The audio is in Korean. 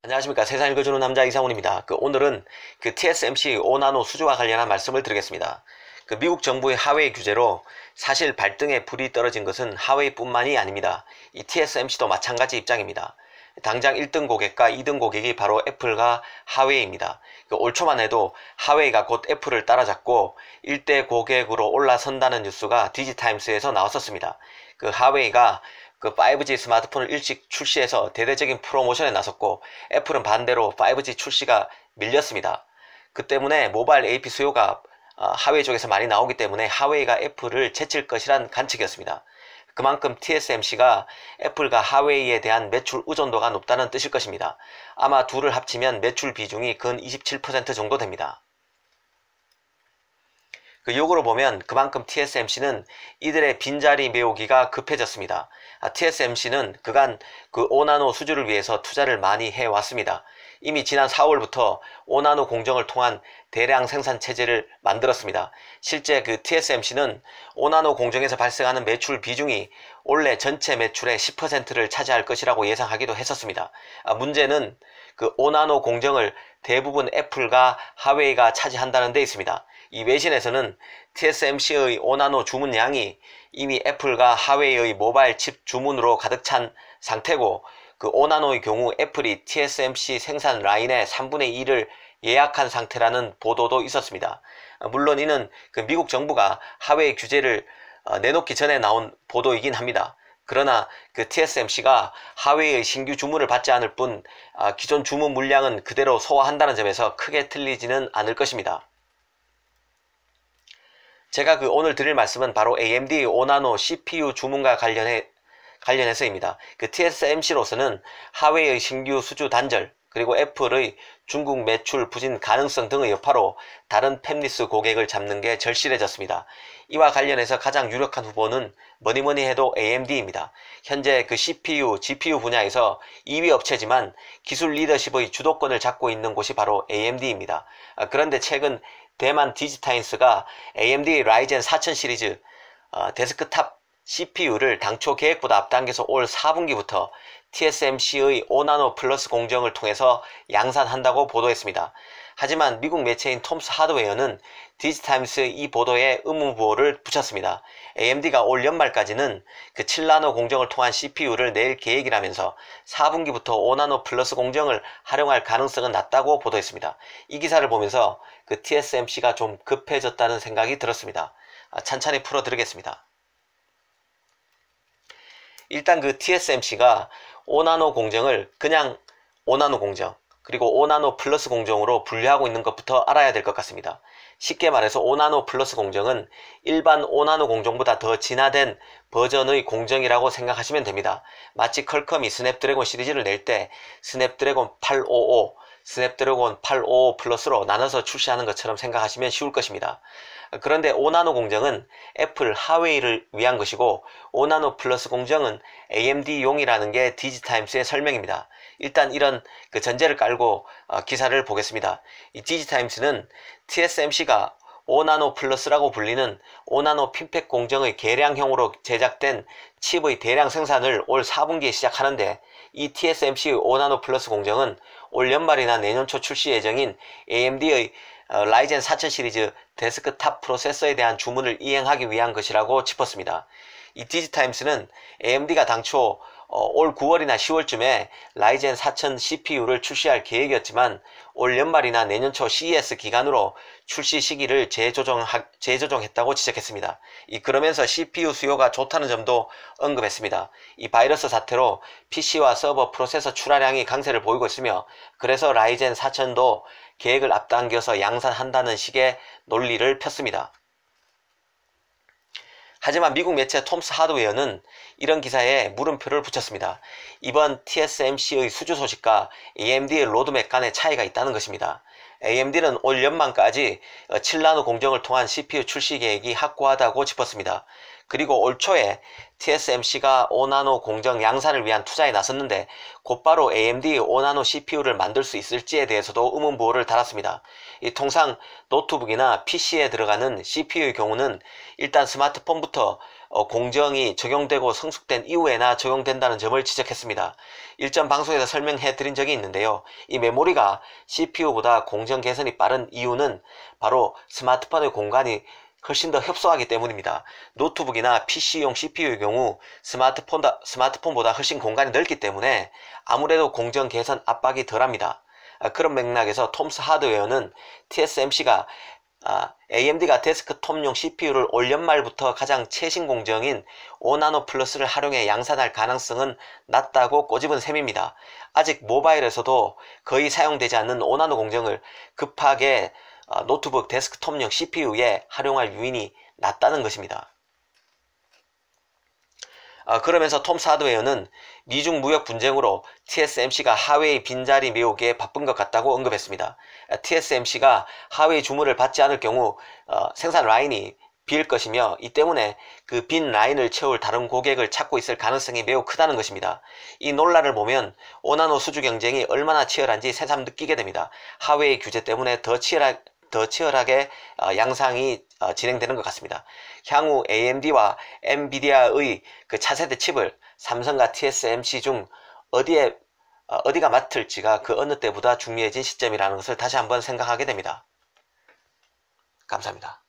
안녕하십니까. 세상 읽어주는 남자 이상훈입니다. 오늘은 TSMC 5나노 수주와 관련한 말씀을 드리겠습니다. 미국 정부의 하웨이 규제로 사실 발등에 불이 떨어진 것은 하웨이뿐만이 아닙니다. 이 TSMC도 마찬가지 입장입니다. 당장 1등 고객과 2등 고객이 바로 애플과 하웨이입니다. 올 초만 해도 하웨이가 곧 애플을 따라잡고 1대 고객으로 올라선다는 뉴스가 디지타임스에서 나왔었습니다. 하웨이가 5G 스마트폰을 일찍 출시해서 대대적인 프로모션에 나섰고 애플은 반대로 5G 출시가 밀렸습니다. 그 때문에 모바일 AP 수요가 하웨이 쪽에서 많이 나오기 때문에 하웨이가 애플을 제칠 것이란 관측이었습니다. 그만큼 TSMC가 애플과 하웨이에 대한 매출 의존도가 높다는 뜻일 것입니다. 아마 둘을 합치면 매출 비중이 근 27% 정도 됩니다. 역으로 보면 그만큼 TSMC는 이들의 빈자리 메우기가 급해졌습니다. TSMC는 그간 5나노 수주를 위해서 투자를 많이 해왔습니다. 이미 지난 4월부터 5나노 공정을 통한 대량 생산 체제를 만들었습니다. 실제 TSMC는 5나노 공정에서 발생하는 매출 비중이 올해 전체 매출의 10%를 차지할 것이라고 예상하기도 했었습니다. 문제는 5나노 공정을 대부분 애플과 하웨이가 차지한다는 데 있습니다. 이 외신에서는 TSMC의 5나노 주문량이 이미 애플과 하웨이의 모바일 칩 주문으로 가득 찬 상태고 5나노의 경우 애플이 TSMC 생산 라인의 3분의 2를 예약한 상태라는 보도도 있었습니다. 물론 이는 미국 정부가 하웨이 규제를 내놓기 전에 나온 보도이긴 합니다. 그러나 TSMC가 하웨이의 신규 주문을 받지 않을 뿐 기존 주문 물량은 그대로 소화한다는 점에서 크게 틀리지는 않을 것입니다. 제가 오늘 드릴 말씀은 바로 AMD 5나노 CPU 주문과 관련해서입니다. TSMC로서는 하웨이의 신규 수주 단절, 그리고 애플의 중국 매출 부진 가능성 등의 여파로 다른 팹리스 고객을 잡는 게 절실해졌습니다. 이와 관련해서 가장 유력한 후보는 뭐니뭐니 해도 AMD입니다. 현재 CPU, GPU 분야에서 2위 업체지만 기술 리더십의 주도권을 잡고 있는 곳이 바로 AMD입니다. 그런데 최근 대만 디지타인스가 AMD 라이젠 4000 시리즈 데스크탑 CPU를 당초 계획보다 앞당겨서 올 4분기부터 TSMC의 5나노 플러스 공정을 통해서 양산한다고 보도했습니다. 하지만 미국 매체인 톰스 하드웨어는 디지타임스의 이 보도에 의문부호를 붙였습니다. AMD가 올 연말까지는 7나노 공정을 통한 CPU를 낼 계획이라면서 4분기부터 5나노 플러스 공정을 활용할 가능성은 낮다고 보도했습니다. 이 기사를 보면서 TSMC가 좀 급해졌다는 생각이 들었습니다. 찬찬히 풀어드리겠습니다. 일단 TSMC가 5나노 공정을 그냥 5나노 공정, 그리고 5나노 플러스 공정으로 분류하고 있는 것부터 알아야 될 것 같습니다. 쉽게 말해서 5나노 플러스 공정은 일반 5나노 공정보다 더 진화된 버전의 공정이라고 생각하시면 됩니다. 마치 퀄컴이 스냅드래곤 시리즈를 낼 때 스냅드래곤 855, 스냅드래곤 855 플러스로 나눠서 출시하는 것처럼 생각하시면 쉬울 것입니다. 그런데 5나노 공정은 애플, 하웨이를 위한 것이고 5나노 플러스 공정은 AMD용이라는 게 디지타임스의 설명입니다. 일단 이런 전제를 깔고 기사를 보겠습니다. 이 디지타임스는 TSMC가 5나노 플러스라고 불리는 5나노 핀팩 공정의 개량형으로 제작된 칩의 대량 생산을 올 4분기에 시작하는데 이 TSMC 5나노 플러스 공정은 올 연말이나 내년 초 출시 예정인 AMD의 라이젠 4000 시리즈 데스크탑 프로세서에 대한 주문을 이행하기 위한 것이라고 짚었습니다. 이 디지타임스는 AMD가 당초 올 9월이나 10월쯤에 라이젠 4000 CPU를 출시할 계획이었지만 올 연말이나 내년 초 CES 기간으로 출시 시기를 재조정했다고 지적했습니다. 그러면서 CPU 수요가 좋다는 점도 언급했습니다. 이 바이러스 사태로 PC와 서버 프로세서 출하량이 강세를 보이고 있으며 그래서 라이젠 4000도 계획을 앞당겨서 양산한다는 식의 논리를 폈습니다. 하지만 미국 매체 톰스 하드웨어는 이런 기사에 물음표를 붙였습니다. 이번 TSMC의 수주 소식과 AMD의 로드맵 간의 차이가 있다는 것입니다. AMD는 올 연말까지 7나노 공정을 통한 CPU 출시 계획이 확고하다고 짚었습니다. 그리고 올 초에 TSMC가 5나노 공정 양산을 위한 투자에 나섰는데 곧바로 AMD 5나노 CPU를 만들 수 있을지에 대해서도 의문부호를 달았습니다. 통상 노트북이나 PC에 들어가는 CPU의 경우는 일단 스마트폰부터 공정이 적용되고 성숙된 이후에나 적용된다는 점을 지적했습니다. 일전 방송에서 설명해 드린 적이 있는데요. 이 메모리가 CPU보다 공정 개선이 빠른 이유는 바로 스마트폰의 공간이 훨씬 더 협소하기 때문입니다. 노트북이나 PC용 CPU의 경우 스마트폰보다 훨씬 공간이 넓기 때문에 아무래도 공정 개선 압박이 덜합니다. 그런 맥락에서 톰스 하드웨어는 TSMC가 AMD가 데스크톱용 CPU를 올 연말부터 가장 최신 공정인 5나노 플러스를 활용해 양산할 가능성은 낮다고 꼬집은 셈입니다. 아직 모바일에서도 거의 사용되지 않는 5나노 공정을 급하게 노트북 데스크톱용 CPU에 활용할 요인이 낮다는 것입니다. 그러면서 톰스 하드웨어는 미중 무역 분쟁으로 TSMC가 하웨이 빈자리 메우기에 바쁜 것 같다고 언급했습니다. TSMC가 하웨이 주문을 받지 않을 경우 생산 라인이 빌 것이며 이 때문에 그 빈 라인을 채울 다른 고객을 찾고 있을 가능성이 매우 크다는 것입니다. 이 논란을 보면 5나노 수주 경쟁이 얼마나 치열한지 새삼 느끼게 됩니다. 하웨이 규제 때문에 더 치열하게 양상이 진행되는 것 같습니다. 향후 AMD와 엔비디아의 그 차세대 칩을 삼성과 TSMC 중 어디가 맡을지가 그 어느 때보다 중요해진 시점이라는 것을 다시 한번 생각하게 됩니다. 감사합니다.